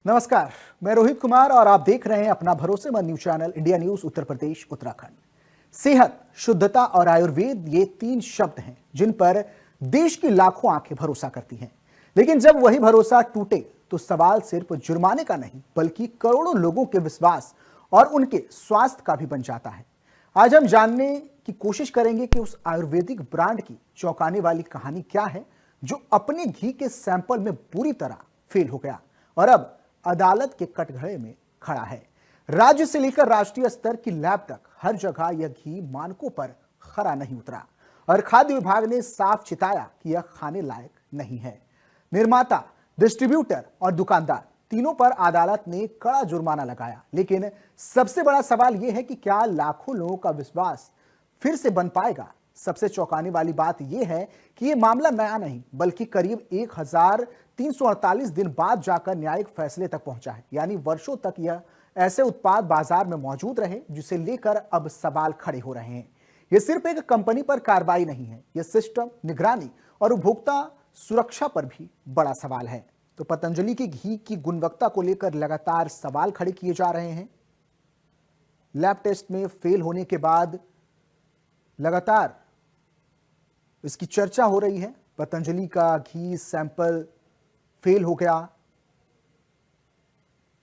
नमस्कार, मैं रोहित कुमार और आप देख रहे हैं अपना भरोसेमंद news channel India news Uttar Pradesh Uttarakhand. सेहत, शुद्धता और आयुर्वेद ये तीन शब्द हैं जिन पर देश की लाखों आंखें भरोसा करती हैं। लेकिन जब वही भरोसा टूटे तो सवाल सिर्फ जुर्माने का नहीं बल्कि करोड़ों लोगों के विश्वास और उनके स्वास्थ्य का भी बन जाता है। आज हम जानने की कोशिश करेंगे कि उस आयुर्वेदिक ब्रांड की चौंकाने वाली कहानी क्या है जो अपने घी के सैंपल में पूरी तरह फेल हो गया और अब अदालत के कटघरे में खड़ा है। राज्य से लेकर राष्ट्रीय स्तर की लैब तक हर जगह यह घी मानकों पर खरा नहीं उतरा और खाद्य विभाग ने साफ चिताया कि यह खाने लायक नहीं है। निर्माता, डिस्ट्रीब्यूटर और दुकानदार तीनों पर अदालत ने कड़ा जुर्माना लगाया। लेकिन सबसे बड़ा सवाल यह है कि क्या लाखों लोगों का विश्वास फिर से बन पाएगा। सबसे चौंकाने वाली बात यह है कि यह मामला नया नहीं बल्कि करीब 1348 दिन बाद जाकर न्यायिक फैसले तक पहुंचा है। यानी वर्षों तक यह ऐसे उत्पाद बाजार में मौजूद रहे जिसे लेकर अब सवाल खड़े हो रहे हैं। यह सिर्फ एक कंपनी पर कार्रवाई नहीं है, यह सिस्टम, निगरानी और उपभोक्ता सुरक्षा पर भी बड़ा सवाल है। तो पतंजलि के घी की गुणवत्ता को लेकर लगातार सवाल खड़े किए जा रहे हैं। लैब टेस्ट में फेल होने के बाद लगातार इसकी चर्चा हो रही है। पतंजलि का घी सैंपल फेल हो गया,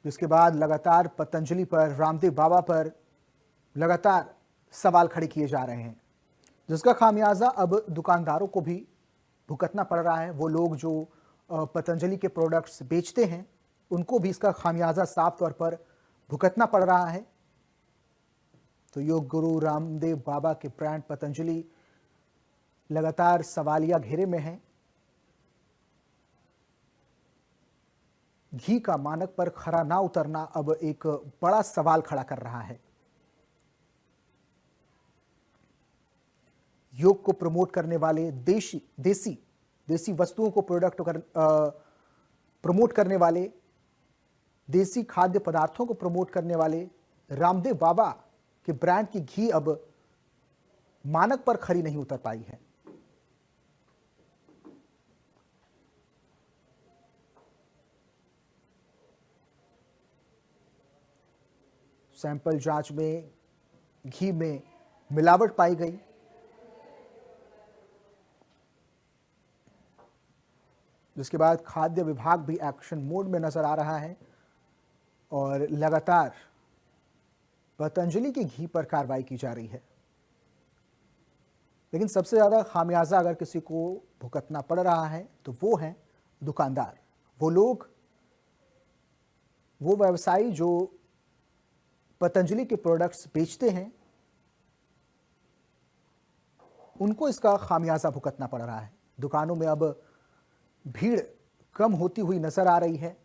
जिसके बाद लगातार पतंजलि पर, रामदेव बाबा पर लगातार सवाल खड़े किए जा रहे हैं, जिसका खामियाजा अब दुकानदारों को भी भुगतना पड़ रहा है। वो लोग जो पतंजलि के प्रोडक्ट्स बेचते हैं उनको भी इसका खामियाजा साफ तौर पर भुगतना पड़ रहा है। तो योग गुरु रामदेव बाबा के ब्रांड पतंजलि लगातार सवालिया घेरे में है। घी का मानक पर खरा ना उतरना अब एक बड़ा सवाल खड़ा कर रहा है। योग को प्रमोट करने वाले, देसी वस्तुओं को प्रमोट करने वाले, देसी खाद्य पदार्थों को प्रमोट करने वाले रामदेव बाबा के ब्रांड की घी अब मानक पर खरी नहीं उतर पाई है। सैंपल जांच में घी में मिलावट पाई गई। जिसके बाद खाद्य विभाग भी एक्शन मोड में नजर आ रहा है और लगातार पतंजलि के घी पर कार्रवाई की जा रही है। लेकिन सबसे ज्यादा खामियाजा अगर किसी को भुगतना पड़ रहा है तो वो है दुकानदार, वो लोग, वो व्यवसायी जो पतंजलि के प्रोडक्ट्स बेचते हैं, उनको इसका खामियाजा भुगतना पड़ रहा है। दुकानों में अब भीड़ कम होती हुई नजर आ रही है।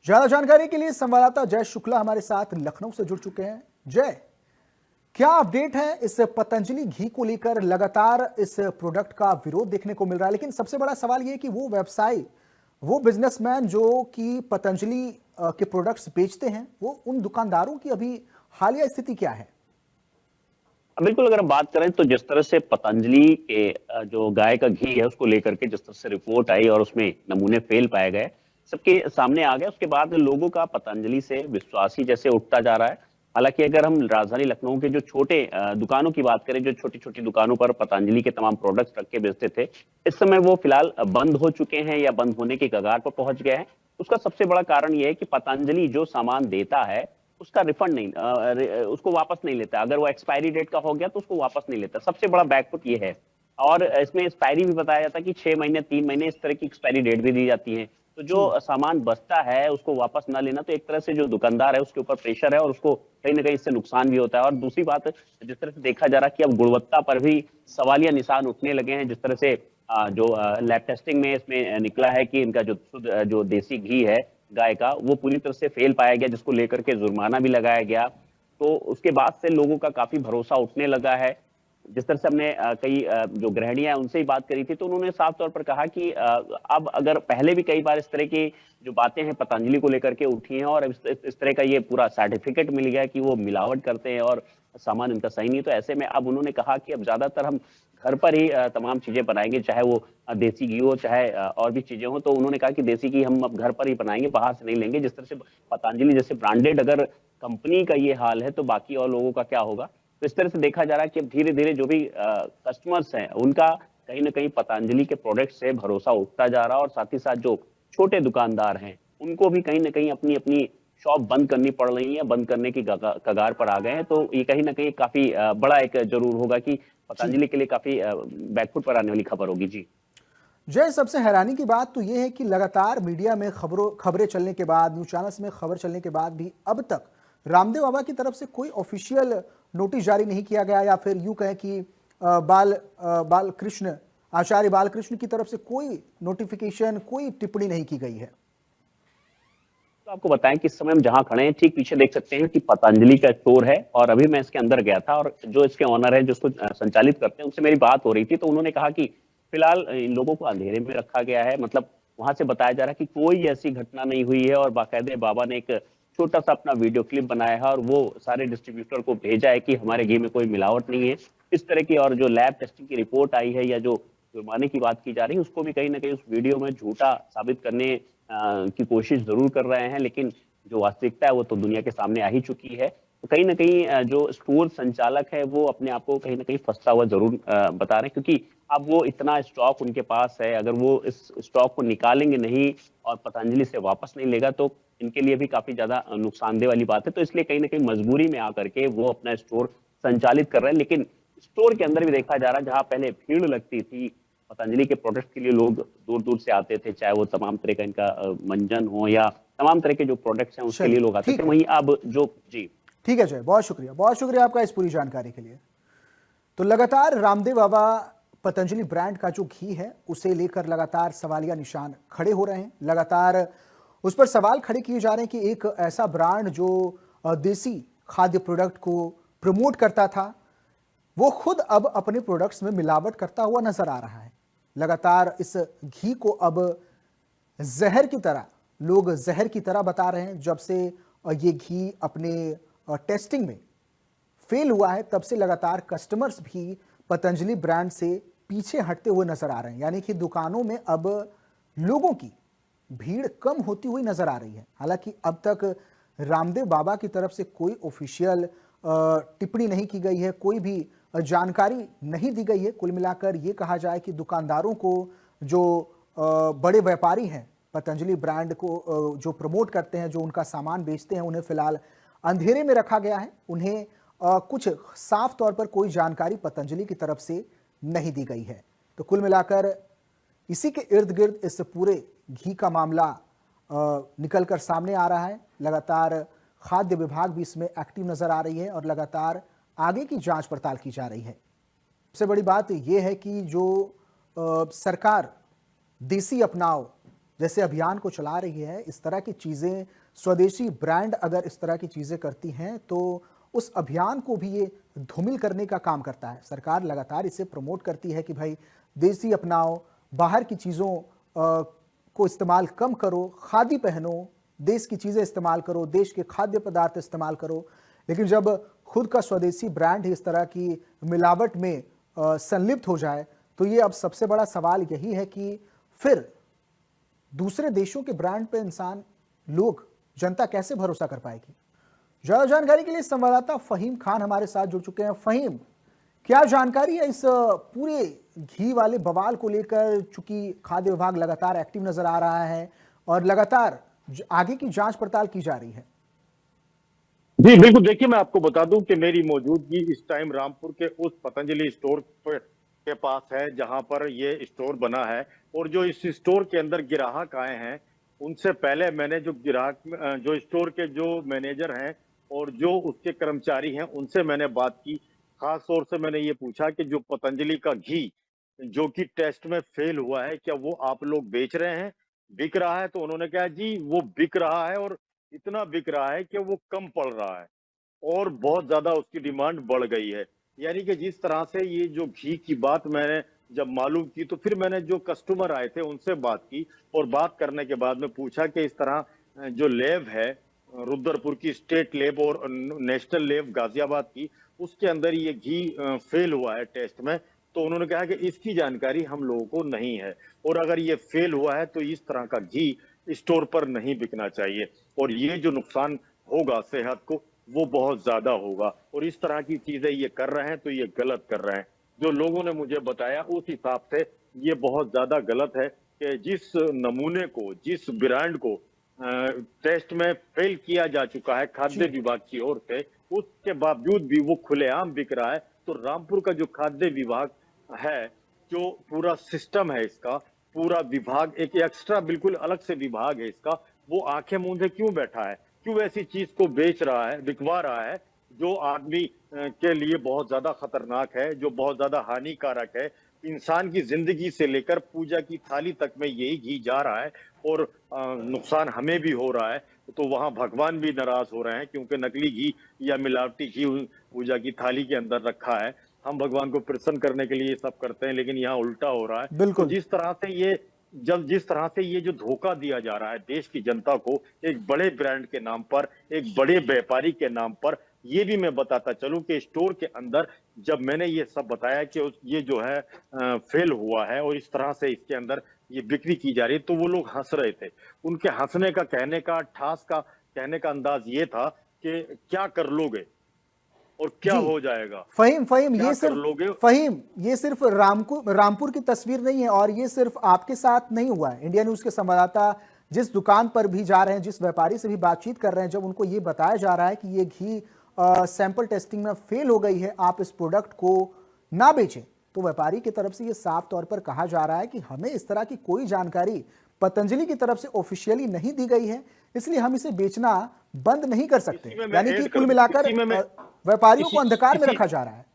ज्यादा जानकारी के लिए संवाददाता जय शुक्ला हमारे साथ लखनऊ से जुड़ चुके हैं। जय, क्या अपडेट है इस पतंजलि घी को लेकर? लगातार इस प्रोडक्ट का विरोध देखने को मिल रहा है, लेकिन सबसे बड़ा सवाल यह कि वो व्यवसायी, वो बिजनेसमैन जो कि पतंजलि के प्रोडक्ट्स बेचते हैं, वो उन दुकानदारों की अभी हालिया स्थिति क्या है? बिल्कुल, अगर हम बात करें तो जिस तरह से पतंजलि के जो गाय का घी है उसको लेकर के जिस तरह से रिपोर्ट आई और उसमें नमूने फेल पाए गए, सबके सामने आ गए, उसके बाद लोगों का पतंजलि से विश्वास ही जैसे उठता जा रहा है। हालांकि अगर हम राजधानी लखनऊ के जो छोटे दुकानों की बात करें, जो छोटी छोटी दुकानों पर पतंजलि के तमाम प्रोडक्ट्स रख के बेचते थे, इस समय वो फिलहाल बंद हो चुके हैं या बंद होने की कगार पर पहुंच गए हैं। उसका सबसे बड़ा कारण यह है कि पतंजलि जो सामान देता है उसका रिफंड नहीं, उसको वापस नहीं लेता। अगर वो एक्सपायरी डेट का हो गया तो उसको वापस नहीं लेता। सबसे बड़ा बैकफुट ये है। और इसमें एक्सपायरी भी बताया जाता है कि 6 महीने, 3 महीने, इस तरह की एक्सपायरी डेट भी दी जाती है। तो जो सामान बचता है उसको वापस ना लेना, तो एक तरह से जो दुकानदार है उसके ऊपर प्रेशर है और उसको कहीं ना कहीं इससे नुकसान भी होता है। और दूसरी बात, जिस तरह से देखा जा रहा है कि अब गुणवत्ता पर भी सवालिया निशान उठने लगे हैं। जिस तरह से जो लैब टेस्टिंग में इसमें निकला है कि इनका जो देसी घी है गाय का, वो पूरी तरह से फेल पाया गया, जिसको लेकर के जुर्माना भी लगाया गया। तो उसके बाद से लोगों का काफी भरोसा उठने लगा है। जिस तरह से हमने कई जो गृहिणियां उनसे ही बात करी थी, तो उन्होंने साफ तौर पर कहा कि अब अगर पहले भी कई बार इस तरह की जो बातें हैं पतंजलि को लेकर के उठी हैं और इस तरह का ये पूरा सर्टिफिकेट मिल गया कि वो मिलावट करते हैं और सामान इनका सही नहीं है। तो ऐसे में अब उन्होंने कहा कि अब ज्यादातर हम घर पर ही तमाम चीजें बनाएंगे, चाहे वो देसी घी हो, चाहे और भी चीजें हो। तो उन्होंने कहा कि देसी घी हम अब घर पर ही बनाएंगे, बाहर से नहीं लेंगे। जिस तरह से पतंजलि जैसे ब्रांडेड अगर कंपनी का ये हाल है, तो बाकी और लोगों का क्या होगा। तो इस तरह से देखा जा रहा है कि अब धीरे धीरे जो भी कस्टमर्स हैं उनका कहीं ना कहीं पतंजलि के प्रोडक्ट से भरोसा उठता जा रहा है, और साथ ही साथ जो छोटे दुकानदार हैं उनको भी कहीं ना कहीं अपनी अपनी शॉप बंद करनी पड़ रही है, बंद करने की कगार पर आ गए हैं। तो ये कहीं ना कहीं काफी बड़ा एक जरूर होगा कि जी पतंजलि के लिए काफी बैकफुट पर आने वाली खबर होगी। जी जय, सबसे हैरानी की बात तो यह है कि लगातार मीडिया में खबरें चलने के बाद, न्यूज चैनल्स में खबर चलने के बाद भी अब तक रामदेव बाबा की तरफ से कोई ऑफिशियल नोटिस जारी नहीं किया गया, या फिर यूं कहें कि बालकृष्ण, आचार्य बालकृष्ण की तरफ से कोई नोटिफिकेशन, कोई टिप्पणी नहीं की गई है। तो आपको बताएं कि इस समय हम जहां खड़े हैं ठीक पीछे देख सकते हैं कि पतंजलि का स्टोर है, और अभी मैं इसके अंदर गया था, और जो इसके ऑनर है, जो इसको संचालित करते हैं, उनसे मेरी बात हो रही थी। तो उन्होंने कहा कि फिलहाल इन लोगों को अंधेरे में रखा गया है। मतलब वहां से बताया जा रहा है कि कोई ऐसी घटना नहीं हुई है, और बाकायदे बाबा ने एक छोटा सा अपना वीडियो क्लिप बनाया है और वो सारे डिस्ट्रीब्यूटर को भेजा है कि हमारे घी में कोई मिलावट नहीं है इस तरह की। और जो लैब टेस्टिंग की रिपोर्ट आई है, या जो जुर्माने की बात की जा रही है, उसको भी कहीं ना कहीं उस वीडियो में झूठा साबित करने की कोशिश जरूर कर रहे हैं। लेकिन जो वास्तविकता है वो तो दुनिया के सामने आ ही चुकी है। तो कहीं ना कहीं जो स्टोर संचालक है वो अपने आप को कहीं ना कहीं फंसता हुआ जरूर बता रहे हैं, क्योंकि अब वो इतना स्टॉक उनके पास है, अगर वो इस स्टॉक को निकालेंगे नहीं और पतंजलि से वापस नहीं लेगा तो इनके लिए भी काफी ज्यादा नुकसानदेह वाली बात है। तो इसलिए कहीं ना कहीं मजबूरी में आकर के वो अपना स्टोर संचालित कर रहे हैं। लेकिन स्टोर के अंदर भी देखा जा रहा है, जहां पहले भीड़ लगती थी पतंजलि के प्रोडक्ट के लिए, लोग दूर दूर से आते थे, चाहे वो तमाम तरह का इनका मंजन हो या तमाम तरह के जो प्रोडक्ट्स हैं उसके लिए चलिए लोग आते ठीक थे, है, वहीं अब जो जी ठीक है जय, बहुत शुक्रिया आपका इस पूरी जानकारी के लिए। तो लगातार रामदेव बाबा पतंजलि ब्रांड का जो घी है उसे लेकर लगातार सवालिया निशान खड़े हो रहे हैं। लगातार उस पर सवाल खड़े किए जा रहे हैं कि एक ऐसा ब्रांड जो देसी खाद्य प्रोडक्ट को प्रमोट करता था, वो खुद अब अपने प्रोडक्ट्स में मिलावट करता हुआ नजर आ रहा है। लगातार इस घी को अब जहर की तरह, लोग जहर की तरह बता रहे हैं। जब से ये घी अपने टेस्टिंग में फेल हुआ है, तब से लगातार कस्टमर्स भी पतंजलि ब्रांड से पीछे हटते हुए नजर आ रहे हैं। यानी कि दुकानों में अब लोगों की भीड़ कम होती हुई नजर आ रही है। हालांकि अब तक रामदेव बाबा की तरफ से कोई ऑफिशियल टिप्पणी नहीं की गई है, कोई भी जानकारी नहीं दी गई है। कुल मिलाकर ये कहा जाए कि दुकानदारों को, जो बड़े व्यापारी हैं, पतंजलि ब्रांड को जो प्रमोट करते हैं, जो उनका सामान बेचते हैं, उन्हें फिलहाल अंधेरे में रखा गया है। उन्हें कुछ साफ तौर पर कोई जानकारी पतंजलि की तरफ से नहीं दी गई है। तो कुल मिलाकर इसी के इर्द गिर्द इस पूरे घी का मामला निकलकर सामने आ रहा है। लगातार खाद्य विभाग भी इसमें एक्टिव नजर आ रही है और लगातार आगे की जांच पड़ताल की जा रही है। सबसे बड़ी बात यह है कि जो सरकार देसी अपनाओ जैसे अभियान को चला रही है, इस तरह की चीजें, स्वदेशी ब्रांड अगर इस तरह की चीजें करती हैं तो उस अभियान को भी ये धूमिल करने का काम करता है। सरकार लगातार इसे प्रमोट करती है कि भाई देसी अपनाओ, बाहर की चीज़ों को इस्तेमाल कम करो, खादी पहनो, देश की चीज़ें इस्तेमाल करो, देश के खाद्य पदार्थ इस्तेमाल करो। लेकिन जब खुद का स्वदेशी ब्रांड ही इस तरह की मिलावट में संलिप्त हो जाए, तो ये अब सबसे बड़ा सवाल यही है कि फिर दूसरे देशों के ब्रांड पे लोग, जनता कैसे भरोसा कर पाएगी। ज्यादा जानकारी के लिए संवाददाता फहीम खान हमारे साथ जुड़ चुके हैं। फहीम, क्या जानकारी है इस पूरे घी वाले बवाल को लेकर? चूंकि खाद्य विभाग लगातार एक्टिव नजर आ रहा है और लगातार आगे की जांच पड़ताल की जा रही है। जी बिल्कुल, देखिए मैं आपको बता दूं कि मेरी मौजूदगी इस टाइम रामपुर के उस पतंजलि स्टोर के पास है जहां पर ये स्टोर बना है। और जो इस स्टोर के अंदर ग्राहक आए हैं, उनसे पहले मैंने जो स्टोर के जो मैनेजर हैं और जो उसके कर्मचारी हैं, उनसे मैंने बात की। खास तौर से मैंने ये पूछा कि जो पतंजलि का घी जो कि टेस्ट में फेल हुआ है, क्या वो आप लोग बेच रहे हैं, बिक रहा है? तो उन्होंने कहा जी वो बिक रहा है, और इतना बिक रहा है कि वो कम पड़ रहा है और बहुत ज्यादा उसकी डिमांड बढ़ गई है। यानी कि जिस तरह से ये जो घी की बात मैंने जब मालूम की, तो फिर मैंने जो कस्टमर आए थे उनसे बात की, और बात करने के बाद में पूछा कि इस तरह जो लैब है रुद्रपुर की, स्टेट लैब और नेशनल लैब गाजियाबाद की, उसके अंदर ये घी फेल हुआ है टेस्ट में, तो उन्होंने कहा कि इसकी जानकारी हम लोगों को नहीं है, और अगर ये फेल हुआ है तो इस तरह का घी स्टोर पर नहीं बिकना चाहिए, और ये जो नुकसान होगा सेहत को वो बहुत ज्यादा होगा, और इस तरह की चीजें ये कर रहे हैं तो ये गलत कर रहे हैं। जो लोगों ने मुझे बताया उस हिसाब से ये बहुत ज्यादा गलत है कि जिस नमूने को, जिस ब्रांड को टेस्ट में फेल किया जा चुका है खाद्य विभाग की ओर से, उसके बावजूद भी वो खुलेआम बिक रहा है। तो रामपुर का जो खाद्य विभाग है, जो पूरा सिस्टम है इसका, पूरा विभाग एक एक्स्ट्रा बिल्कुल अलग से विभाग है इसका, वो आंखें मूंदे क्यों बैठा है? क्यों ऐसी चीज को बेच रहा है, बिकवा रहा है जो आदमी के लिए बहुत ज्यादा खतरनाक है, जो बहुत ज्यादा हानिकारक है? इंसान की जिंदगी से लेकर पूजा की थाली तक में यही घी जा रहा है, और नुकसान हमें भी हो रहा है। तो वहां भगवान भी नाराज हो रहे हैं क्योंकि नकली घी या मिलावटी घी पूजा की थाली के अंदर रखा है। हम भगवान को प्रसन्न करने के लिए ये सब करते हैं, लेकिन यहाँ उल्टा हो रहा है। बिल्कुल। तो जिस तरह से ये जो धोखा दिया जा रहा है देश की जनता को, एक बड़े ब्रांड के नाम पर, एक बड़े व्यापारी के नाम पर, ये भी मैं बताता चलूं कि स्टोर के अंदर जब मैंने ये सब बताया कि ये जो है फेल हुआ है और इस तरह से इसके अंदर ये बिक्री की जा रही है, तो वो लोग हंस रहे थे। उनके हंसने का, कहने का, ठास का कहने का अंदाज ये था कि क्या कर लोगे और क्या जी। हो जाएगा। फहीम क्या कर लोगे? ये सिर्फ रामपुर की तस्वीर नहीं है, और ये सिर्फ आपके साथ नहीं हुआ है। इंडिया न्यूज के संवाददाता जिस दुकान पर भी जा रहे हैं, जिस व्यापारी से भी बातचीत कर रहे हैं, जब उनको ये बताया जा रहा है कि ये घी सैंपल टेस्टिंग में फेल हो गई है, आप इस प्रोडक्ट को ना बेचें, तो व्यापारी की तरफ से ये साफ तौर पर कहा जा रहा है कि हमें इस तरह की कोई जानकारी पतंजलि की तरफ से ऑफिशियली नहीं दी गई है, इसलिए हम इसे बेचना बंद नहीं कर सकते। यानी कि कुल मिलाकर व्यापारियों को अंधकार में रखा जा रहा है।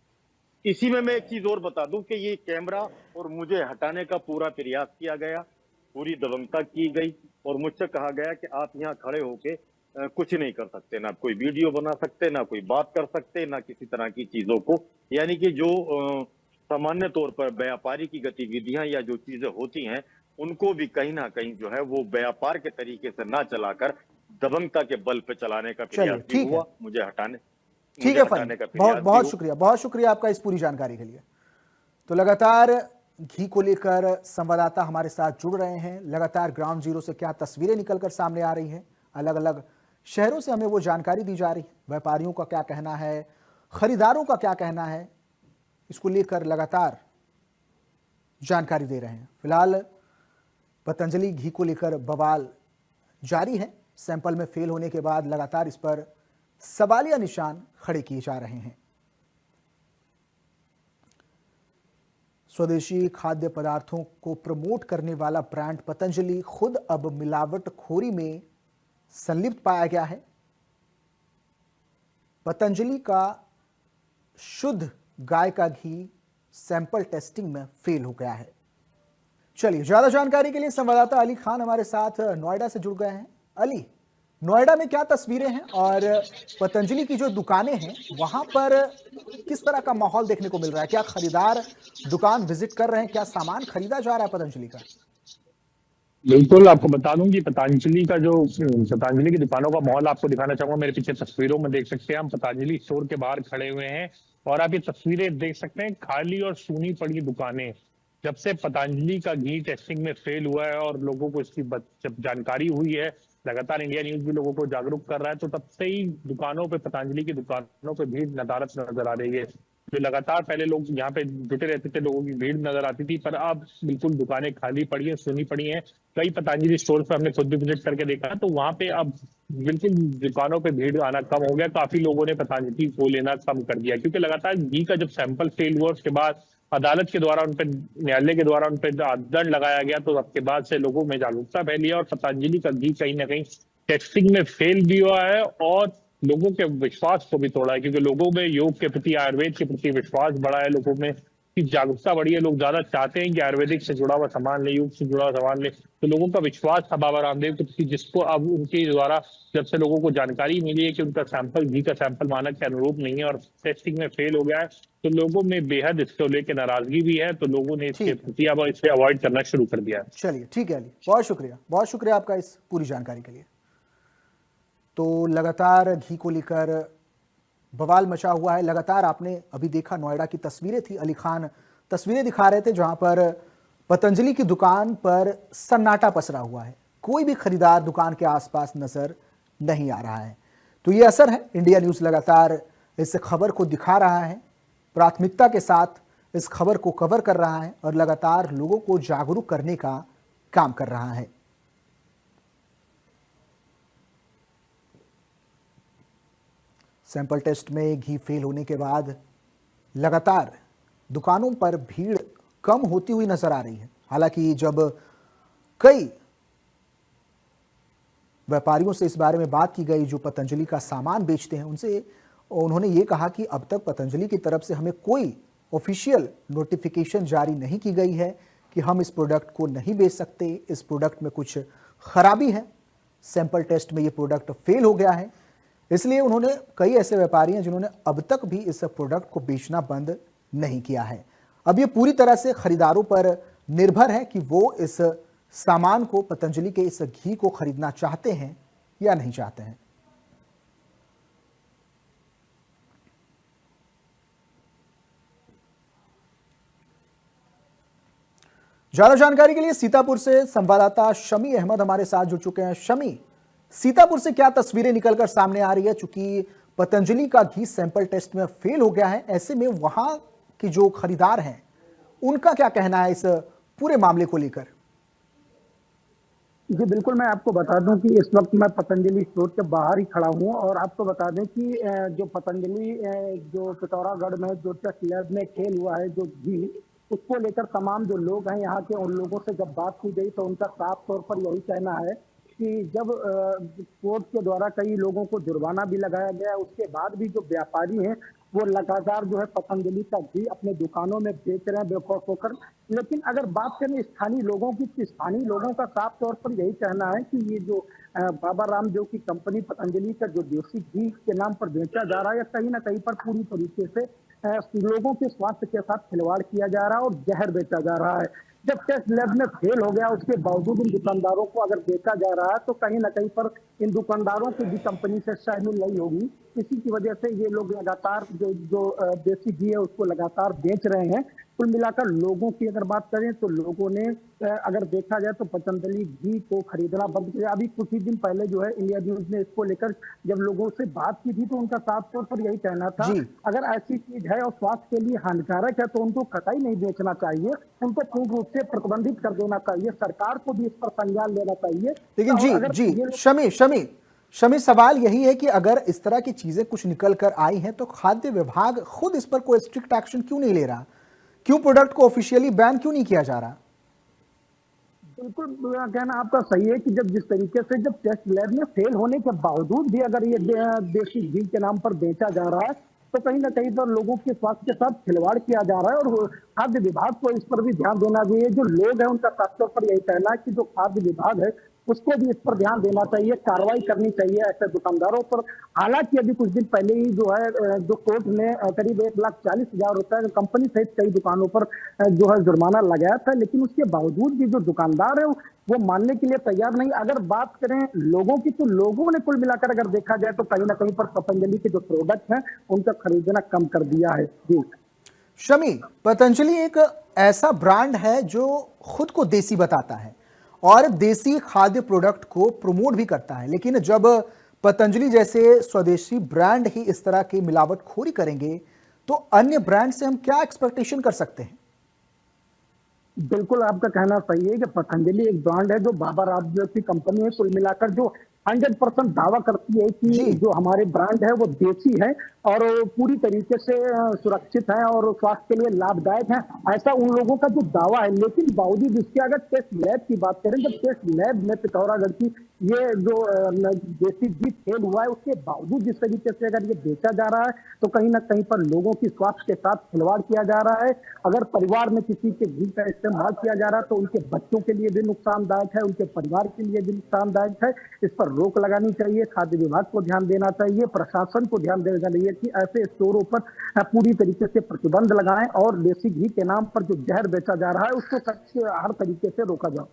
इसी में मैं एक चीज और बता दूं कि ये कैमरा और मुझे हटाने का पूरा प्रयास किया गया, पूरी दबंगता की गई, और मुझसे कहा गया कि आप यहाँ खड़े होके कुछ नहीं कर सकते, ना कोई वीडियो बना सकते, ना कोई बात कर सकते, ना किसी तरह की चीजों को, यानी कि जो सामान्य तौर पर व्यापारी की गतिविधियां या जो चीजें होती हैं उनको भी कहीं ना कहीं जो है वो व्यापार के तरीके से ना चलाकर दबंगता के बल पे चलाने का प्रयास भी हुआ, मुझे हटाने ठीक है फहीम, बहुत शुक्रिया आपका इस पूरी जानकारी के लिए। तो लगातार घी को लेकर संवाददाता हमारे साथ जुड़ रहे हैं, लगातार ग्राउंड जीरो से क्या तस्वीरें निकलकर सामने आ रही हैं, अलग अलग शहरों से हमें वो जानकारी दी जा रही है, व्यापारियों का क्या कहना है, खरीदारों का क्या कहना है, इसको लेकर लगातार जानकारी दे रहे हैं। फिलहाल पतंजलि घी को लेकर बवाल जारी है। सैंपल में फेल होने के बाद लगातार इस पर सवालिया निशान खड़े किए जा रहे हैं। स्वदेशी खाद्य पदार्थों को प्रमोट करने वाला ब्रांड पतंजलि खुद अब मिलावटखोरी में संलिप्त पाया गया है। पतंजलि का शुद्ध गाय का घी सैंपल टेस्टिंग में फेल हो गया है। चलिए, ज्यादा जानकारी के लिए संवाददाता अली खान हमारे साथ नोएडा से जुड़ गए हैं। अली, नोएडा में क्या तस्वीरें हैं और पतंजलि की जो दुकानें हैं वहां पर किस तरह का माहौल देखने को मिल रहा है? क्या खरीदार दुकान विजिट कर रहे हैं? क्या सामान खरीदा जा रहा है पतंजलि का? बिल्कुल, आपको बता दूं कि पतंजलि की दुकानों का माहौल आपको दिखाना चाहूंगा। मेरे पीछे तस्वीरों में देख सकते हैं, हम पतंजलि स्टोर के बाहर खड़े हुए हैं और आप ये तस्वीरें देख सकते हैं, खाली और सूनी पड़ी दुकानें। जब से पतंजलि का घी टेस्टिंग में फेल हुआ है और लोगों को इसकी जब जानकारी हुई है, लगातार इंडिया न्यूज भी लोगों को जागरूक कर रहा है, तो तब से ही दुकानों पे, पतंजलि की दुकानों पे भीड़ नदारत नजर आ रही है। जो लगातार पहले लोग यहाँ पे जुटे रहते थे, लोगों की भीड़ नजर आती थी, पर अब बिल्कुल दुकानें खाली पड़ी हैं, सुनी पड़ी हैं। कई पतंजलि स्टोर पे हमने खुद भी विजिट करके देखा, तो वहां पे अब बिल्कुल दुकानों पे भीड़ आना कम हो गया। काफी लोगों ने पतंजलि को लेना कम कर दिया, क्योंकि लगातार घी का जब सैंपल फेल हुआ उसके बाद अदालत के द्वारा उनपे, न्यायालय के द्वारा उनपे दंड लगाया गया, तो उसके बाद से लोगों में जागरूकता फैली है और पतंजलि का घी कहीं ना कहीं टेस्टिंग में फेल भी हुआ है और लोगों के विश्वास को भी तोड़ा है, क्योंकि लोगों में योग के प्रति, आयुर्वेद के प्रति विश्वास बढ़ा है, लोगों में की जागरूकता बढ़ी है। लोग ज्यादा चाहते हैं कि आयुर्वेदिक से जुड़ा हुआ सामान ले, योग से जुड़ा हुआ सामान ले। तो लोगों का विश्वास था बाबा रामदेव के प्रति, जिसको अब उनके द्वारा जब से लोगों को जानकारी मिली है कि उनका सैंपल, घी का सैंपल मानक के अनुरूप नहीं है और टेस्टिंग में फेल हो गया है, तो लोगों में बेहद इसको लेकर नाराजगी भी है। तो लोगों ने इसके प्रति अब इसे अवॉइड करना शुरू कर दिया है। चलिए, ठीक है अली, बहुत शुक्रिया आपका इस पूरी जानकारी के लिए। तो लगातार घी को लेकर बवाल मचा हुआ है। लगातार आपने अभी देखा, नोएडा की तस्वीरें थी, अली खान तस्वीरें दिखा रहे थे जहां पर पतंजलि की दुकान पर सन्नाटा पसरा हुआ है। कोई भी खरीदार दुकान के आसपास नजर नहीं आ रहा है। तो ये असर है। इंडिया न्यूज लगातार इस खबर को दिखा रहा है, प्राथमिकता के साथ इस खबर को कवर कर रहा है और लगातार लोगों को जागरूक करने का काम कर रहा है। सैंपल टेस्ट में घी फेल होने के बाद लगातार दुकानों पर भीड़ कम होती हुई नजर आ रही है। हालांकि जब कई व्यापारियों से इस बारे में बात की गई जो पतंजलि का सामान बेचते हैं, उनसे उन्होंने ये कहा कि अब तक पतंजलि की तरफ से हमें कोई ऑफिशियल नोटिफिकेशन जारी नहीं की गई है कि हम इस प्रोडक्ट को नहीं बेच सकते, इस प्रोडक्ट में कुछ खराबी है, सैंपल टेस्ट में ये प्रोडक्ट फेल हो गया है। इसलिए उन्होंने, कई ऐसे व्यापारी हैं जिन्होंने अब तक भी इस प्रोडक्ट को बेचना बंद नहीं किया है। अब ये पूरी तरह से खरीदारों पर निर्भर है कि वो इस सामान को, पतंजलि के इस घी को खरीदना चाहते हैं या नहीं चाहते हैं। ज्यादा जानकारी के लिए सीतापुर से संवाददाता शमी अहमद हमारे साथ जुड़ चुके हैं। शमी, सीतापुर से क्या तस्वीरें निकलकर सामने आ रही है? चूंकि पतंजलि का घी सैंपल टेस्ट में फेल हो गया है, ऐसे में वहां के जो खरीदार हैं उनका क्या कहना है इस पूरे मामले को लेकर? जी बिल्कुल, मैं आपको बता दूं कि इस वक्त मैं पतंजलि स्टोर के बाहर ही खड़ा हूं और आपको बता दें कि जो पतंजलि जो पिथौरागढ़ में जो टेस्ट लैब में फेल हुआ है जो घी, उसको लेकर तमाम जो लोग हैं यहाँ के, उन लोगों से जब बात की गई तो उनका साफ तौर पर यही कहना है कि जब कोर्ट के द्वारा कई लोगों को जुर्माना भी लगाया गया, उसके बाद भी जो व्यापारी हैं वो लगातार जो है पतंजलि का घी अपने दुकानों में बेच रहे हैं बेखौफ होकर। लेकिन अगर बात करें स्थानीय लोगों की, तो स्थानीय लोगों का साफ तौर पर यही कहना है कि ये जो बाबा रामदेव की कंपनी पतंजलि का जो देसी घी के नाम पर बेचा जा रहा है, या कहीं ना कहीं पर पूरी तरीके से लोगों के स्वास्थ्य के साथ खिलवाड़ किया जा रहा है और जहर बेचा जा रहा है। जब टेस्ट लैब में फेल हो गया, उसके बावजूद इन दुकानदारों को अगर बेचा जा रहा है तो कहीं ना कहीं पर इन दुकानदारों की भी कंपनी से शामिल नहीं होगी। इसी की वजह से ये लोग लगातार जो देसी घी है उसको लगातार बेच रहे हैं। कुल मिलाकर लोगों की अगर बात करें तो लोगों ने अगर देखा जाए तो पतंजलि घी को खरीदना बंद किया। अभी कुछ ही दिन पहले जो है इंडिया न्यूज ने इसको लेकर जब लोगों से बात की थी तो उनका साफ तौर पर यही कहना था, अगर ऐसी चीज है और स्वास्थ्य के लिए हानिकारक है तो उनको कतई नहीं बेचना चाहिए, उनको पूर्ण रूप से प्रतिबंधित कर देना चाहिए। सरकार को भी इस पर संज्ञान लेना चाहिए। लेकिन जी शमी, सवाल यही है कि अगर इस तरह की चीजें कुछ निकल कर आई हैं तो खाद्य विभाग खुद इस पर कोई स्ट्रिक्ट एक्शन क्यों नहीं ले रहा? क्यों प्रोडक्ट को ऑफिशियली बैन क्यों नहीं किया जा रहा? बिल्कुल कहना आपका सही है कि जब जिस तरीके से जब टेस्ट लैब में फेल होने के बावजूद भी अगर ये देसी घी के नाम पर बेचा जा रहा है तो कहीं ना कहीं पर लोगों के स्वास्थ्य के साथ खिलवाड़ किया जा रहा है और खाद्य विभाग को इस पर भी ध्यान देना चाहिए। जो लोग हैं उनका खास तौर पर यही कहना है कि जो खाद्य विभाग है उसको भी इस पर ध्यान देना चाहिए, कार्रवाई करनी चाहिए ऐसे दुकानदारों पर। हालांकि अभी कुछ दिन पहले ही जो है जो कोर्ट ने करीब 1,40,000 रुपए कंपनी सहित कई दुकानों पर जो है जुर्माना लगाया था, लेकिन उसके बावजूद भी जो दुकानदार है वो मानने के लिए तैयार नहीं। अगर बात करें लोगों की तो लोगों ने कुल मिलाकर अगर देखा जाए तो कहीं ना कहीं पर पतंजलि के जो प्रोडक्ट हैं उनका खरीदना कम कर दिया है। जी शमी, पतंजलि एक ऐसा ब्रांड है जो खुद को देसी बताता है और देसी खाद्य प्रोडक्ट को प्रमोट भी करता है, लेकिन जब पतंजलि जैसे स्वदेशी ब्रांड ही इस तरह की मिलावटखोरी करेंगे तो अन्य ब्रांड से हम क्या एक्सपेक्टेशन कर सकते हैं? बिल्कुल आपका कहना सही है कि पतंजलि एक ब्रांड है जो बाबा रामदेव की कंपनी है। कुल मिलाकर जो 100% दावा करती है कि जो हमारे ब्रांड है वो देसी है और पूरी तरीके से सुरक्षित है और स्वास्थ्य के लिए लाभदायक है, ऐसा उन लोगों का जो दावा है। लेकिन बावजूद इसके अगर टेस्ट लैब की बात करें, जब टेस्ट लैब में पिथौरागढ़ की ये जो देसी घी फेल हुआ है उसके बावजूद जिस तरीके से अगर ये बेचा जा रहा है तो कहीं ना कहीं पर लोगों की स्वास्थ्य के साथ खिलवाड़ किया जा रहा है। अगर परिवार में किसी के घी का इस्तेमाल किया जा रहा है तो उनके बच्चों के लिए भी नुकसानदायक है, उनके परिवार के लिए भी नुकसानदायक है। इस पर रोक लगानी चाहिए, खाद्य विभाग को ध्यान देना चाहिए, प्रशासन को ध्यान देना चाहिए कि ऐसे स्टोरों पर पूरी तरीके से प्रतिबंध लगाएं और देसी घी के नाम पर जो जहर बेचा जा रहा है उसको हर तरीके से रोका जाए।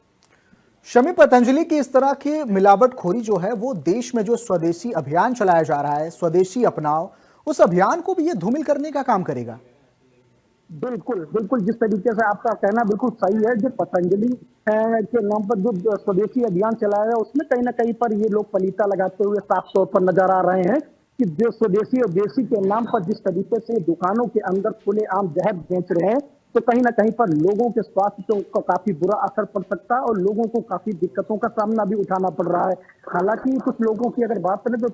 शमी, पतंजलि की इस तरह की मिलावटखोरी जो है वो देश में जो स्वदेशी अभियान चलाया जा रहा है, स्वदेशी अपनाओ, उस अभियान को भी ये धूमिल करने का काम करेगा। बिल्कुल बिल्कुल, जिस तरीके से आपका कहना बिल्कुल सही है। जो पतंजलि के नाम पर जो स्वदेशी अभियान चलाया है, उसमें कहीं ना कहीं पर ये लोग पलीता लगाते हुए साफ तौर पर नजर आ रहे हैं कि जो स्वदेशी और देसी के नाम पर जिस तरीके से दुकानों के अंदर खुलेआम जहर बेच रहे हैं, तो कहीं ना कहीं पर लोगों के स्वास्थ्य को काफी बुरा असर पड़ सकता है और लोगों को काफी दिक्कतों का सामना भी उठाना पड़ रहा है। हालांकि कुछ लोगों की अगर बात करें तो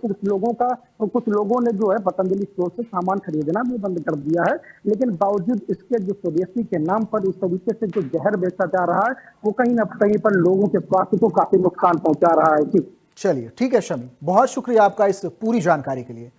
कुछ लोगों ने जो है पतंजलि स्टोर से सामान खरीदना भी बंद कर दिया है, लेकिन बावजूद इसके जो स्वदेशी के नाम पर इस तरीके से जो जहर बेचा जा रहा है, वो कहीं ना कहीं पर लोगों के स्वास्थ्य को काफी नुकसान पहुंचा रहा है। जी चलिए ठीक है शमी, बहुत शुक्रिया आपका इस पूरी जानकारी के लिए।